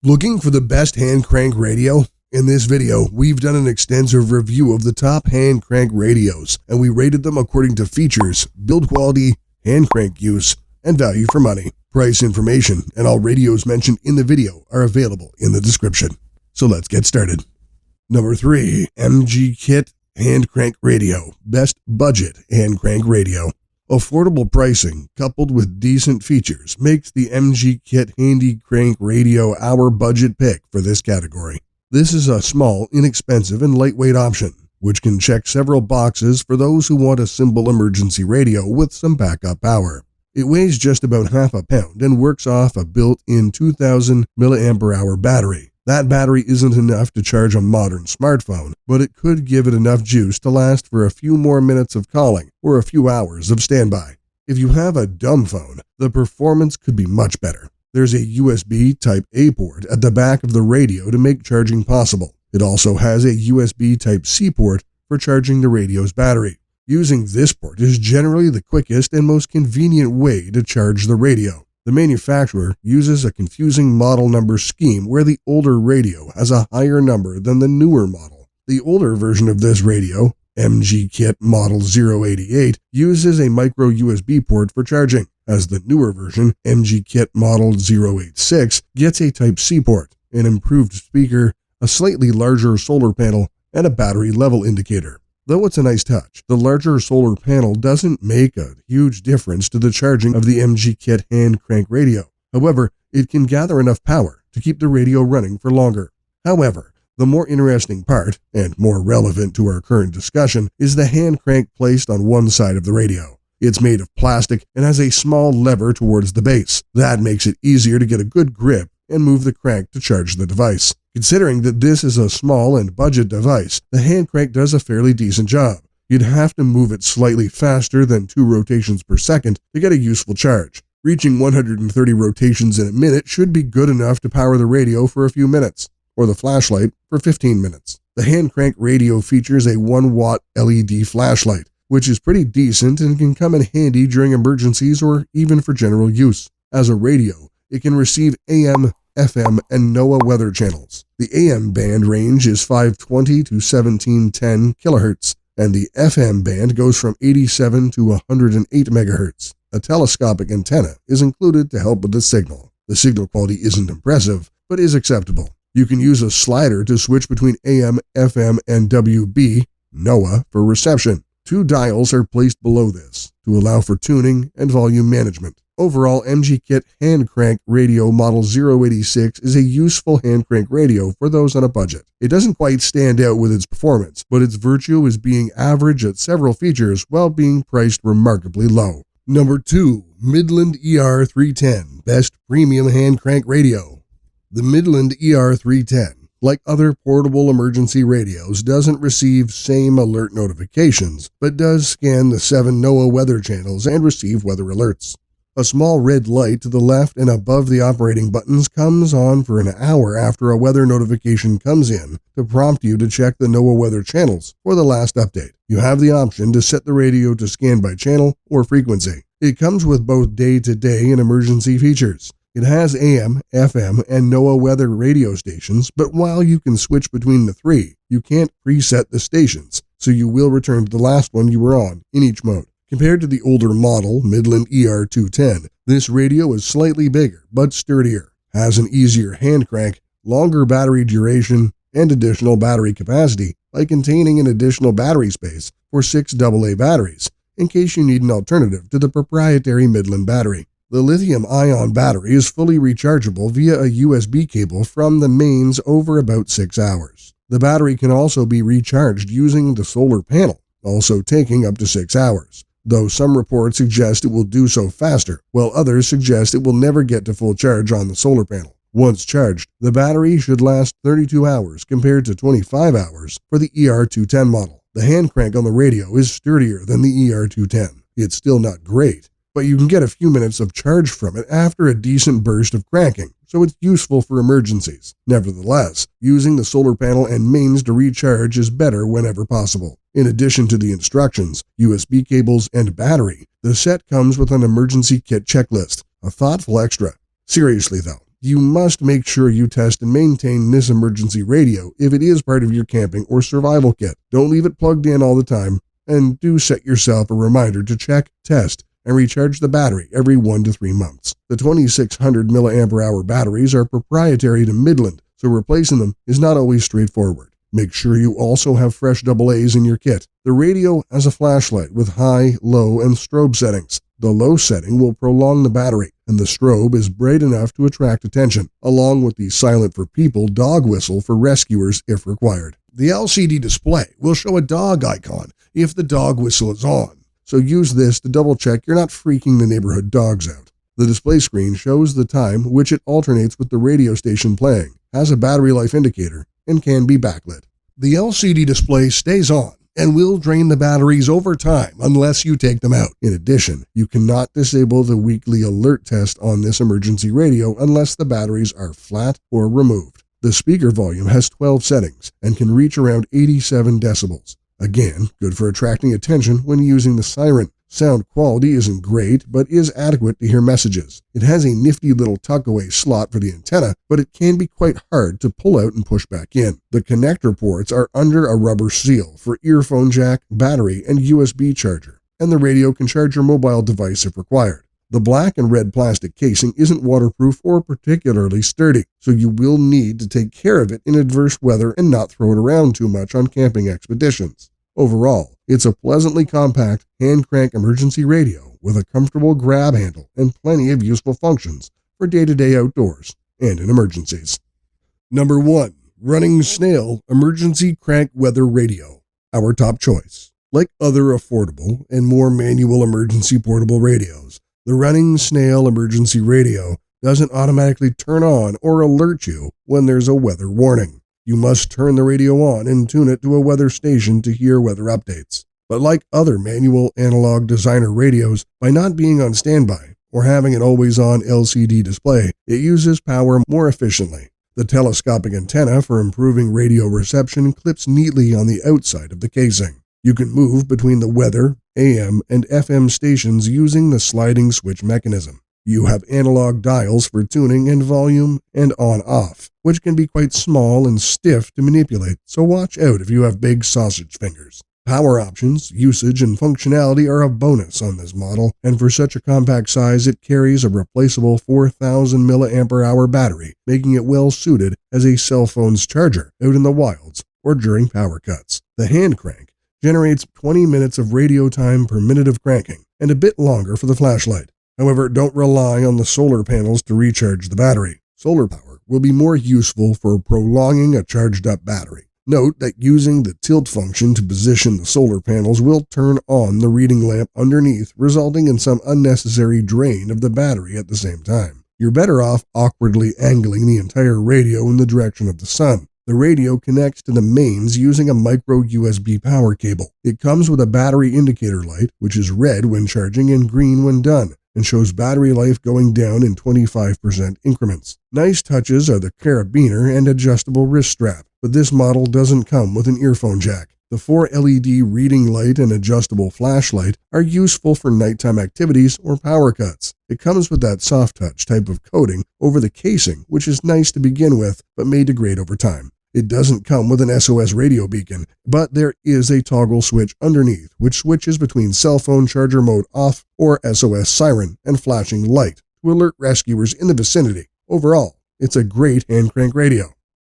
Looking for the best hand crank radio? In this video, we've done an extensive review of the top hand crank radios, and we rated them according to features, build quality, hand crank use, and value for money. Price information and all radios mentioned in the video are available in the description. So let's get started. Number 3, MG Kit Hand Crank Radio. Best budget hand crank radio. Affordable pricing coupled with decent features makes the MG Kit Handy Crank Radio our budget pick for this category. This is a small, inexpensive, and lightweight option, which can check several boxes for those who want a simple emergency radio with some backup power. It weighs just about half a pound and works off a built-in 2000 mAh battery. That battery isn't enough to charge a modern smartphone, but it could give it enough juice to last for a few more minutes of calling or a few hours of standby. If you have a dumb phone, the performance could be much better. There's a USB Type-A port at the back of the radio to make charging possible. It also has a USB Type-C port for charging the radio's battery. Using this port is generally the quickest and most convenient way to charge the radio. The manufacturer uses a confusing model number scheme where the older radio has a higher number than the newer model. The older version of this radio, MG Kit Model 088, uses a micro USB port for charging, as the newer version, MG Kit Model 086, gets a Type-C port, an improved speaker, a slightly larger solar panel, and a battery level indicator. Though it's a nice touch, the larger solar panel doesn't make a huge difference to the charging of the MG Kit hand crank radio. However, it can gather enough power to keep the radio running for longer. However, the more interesting part, and more relevant to our current discussion, is the hand crank placed on one side of the radio. It's made of plastic and has a small lever towards the base. That makes it easier to get a good grip and move the crank to charge the device. Considering that this is a small and budget device, the hand crank does a fairly decent job. You'd have to move it slightly faster than 2 rotations per second to get a useful charge. Reaching 130 rotations in a minute should be good enough to power the radio for a few minutes, or the flashlight for 15 minutes. The hand crank radio features a 1-watt LED flashlight, which is pretty decent and can come in handy during emergencies or even for general use. As a radio, it can receive AM, FM, and NOAA weather channels. The AM band range is 520 to 1710 kHz, and the FM band goes from 87 to 108 MHz. A telescopic antenna is included to help with the signal. The signal quality isn't impressive, but is acceptable. You can use a slider to switch between AM, FM, and WB, NOAA, for reception. 2 dials are placed below this to allow for tuning and volume management. Overall, MG Kit Hand Crank Radio Model 086 is a useful hand crank radio for those on a budget. It doesn't quite stand out with its performance, but its virtue is being average at several features while being priced remarkably low. Number 2, Midland ER310, Best Premium Hand Crank Radio. The Midland ER310, like other portable emergency radios, doesn't receive same alert notifications, but does scan the 7 NOAA weather channels and receive weather alerts. A small red light to the left and above the operating buttons comes on for an hour after a weather notification comes in to prompt you to check the NOAA weather channels for the last update. You have the option to set the radio to scan by channel or frequency. It comes with both day-to-day and emergency features. It has AM, FM, and NOAA weather radio stations, but while you can switch between the 3, you can't preset the stations, so you will return to the last one you were on in each mode. Compared to the older model, Midland ER210, this radio is slightly bigger but sturdier, has an easier hand crank, longer battery duration, and additional battery capacity by containing an additional battery space for 6 AA batteries, in case you need an alternative to the proprietary Midland battery. The lithium-ion battery is fully rechargeable via a USB cable from the mains over about 6 hours. The battery can also be recharged using the solar panel, also taking up to 6 hours. Though some reports suggest it will do so faster, while others suggest it will never get to full charge on the solar panel. Once charged, the battery should last 32 hours compared to 25 hours for the ER210 model. The hand crank on the radio is sturdier than the ER210. It's still not great, but you can get a few minutes of charge from it after a decent burst of cranking, so it's useful for emergencies. Nevertheless, using the solar panel and mains to recharge is better whenever possible. In addition to the instructions, USB cables, and battery, the set comes with an emergency kit checklist, a thoughtful extra. Seriously though, You must make sure you test and maintain this emergency radio if it is part of your camping or survival kit. Don't leave it plugged in all the time, and do set yourself a reminder to check, test, and recharge the battery every 1 to 3 months. The 2600 mAh batteries are proprietary to Midland, so replacing them is not always straightforward. Make sure you also have fresh AA's in your kit. The radio has a flashlight with high, low, and strobe settings. The low setting will prolong the battery, and the strobe is bright enough to attract attention, along with the silent for people dog whistle for rescuers if required. The LCD display will show a dog icon if the dog whistle is on, so use this to double check you're not freaking the neighborhood dogs out. The display screen shows the time which it alternates with the radio station playing, has a battery life indicator, and can be backlit. The LCD display stays on and will drain the batteries over time unless you take them out. In addition, you cannot disable the weekly alert test on this emergency radio unless the batteries are flat or removed. The speaker volume has 12 settings and can reach around 87 decibels. Again, good for attracting attention when using the siren. Sound quality isn't great, but is adequate to hear messages. It has a nifty little tuck-away slot for the antenna, but it can be quite hard to pull out and push back in. The connector ports are under a rubber seal for earphone jack, battery, and USB charger, and the radio can charge your mobile device if required. The black and red plastic casing isn't waterproof or particularly sturdy, so you will need to take care of it in adverse weather and not throw it around too much on camping expeditions. Overall, it's a pleasantly compact hand-crank emergency radio with a comfortable grab handle and plenty of useful functions for day-to-day outdoors and in emergencies. Number 1. Running Snail Emergency Crank Weather Radio. Our top choice. Like other affordable and more manual emergency portable radios, the Running Snail Emergency Radio doesn't automatically turn on or alert you when there's a weather warning. You must turn the radio on and tune it to a weather station to hear weather updates. But like other manual analog designer radios, by not being on standby or having an always-on LCD display, it uses power more efficiently. The telescopic antenna for improving radio reception clips neatly on the outside of the casing. You can move between the weather, AM, and FM stations using the sliding switch mechanism. You have analog dials for tuning and volume and on-off, which can be quite small and stiff to manipulate, so watch out if you have big sausage fingers. Power options, usage, and functionality are a bonus on this model, and for such a compact size it carries a replaceable 4,000 mAh battery, making it well suited as a cell phone's charger out in the wilds or during power cuts. The hand crank generates 20 minutes of radio time per minute of cranking, and a bit longer for the flashlight. However, don't rely on the solar panels to recharge the battery. Solar power will be more useful for prolonging a charged-up battery. Note that using the tilt function to position the solar panels will turn on the reading lamp underneath, resulting in some unnecessary drain of the battery at the same time. You're better off awkwardly angling the entire radio in the direction of the sun. The radio connects to the mains using a micro USB power cable. It comes with a battery indicator light, which is red when charging and green when done, and shows battery life going down in 25% increments. Nice touches are the carabiner and adjustable wrist strap, but this model doesn't come with an earphone jack. The 4 LED reading light and adjustable flashlight are useful for nighttime activities or power cuts. It comes with that soft touch type of coating over the casing, which is nice to begin with, but may degrade over time. It doesn't come with an SOS radio beacon, but there is a toggle switch underneath, which switches between cell phone charger mode off or SOS siren and flashing light to alert rescuers in the vicinity. Overall, it's a great hand crank radio.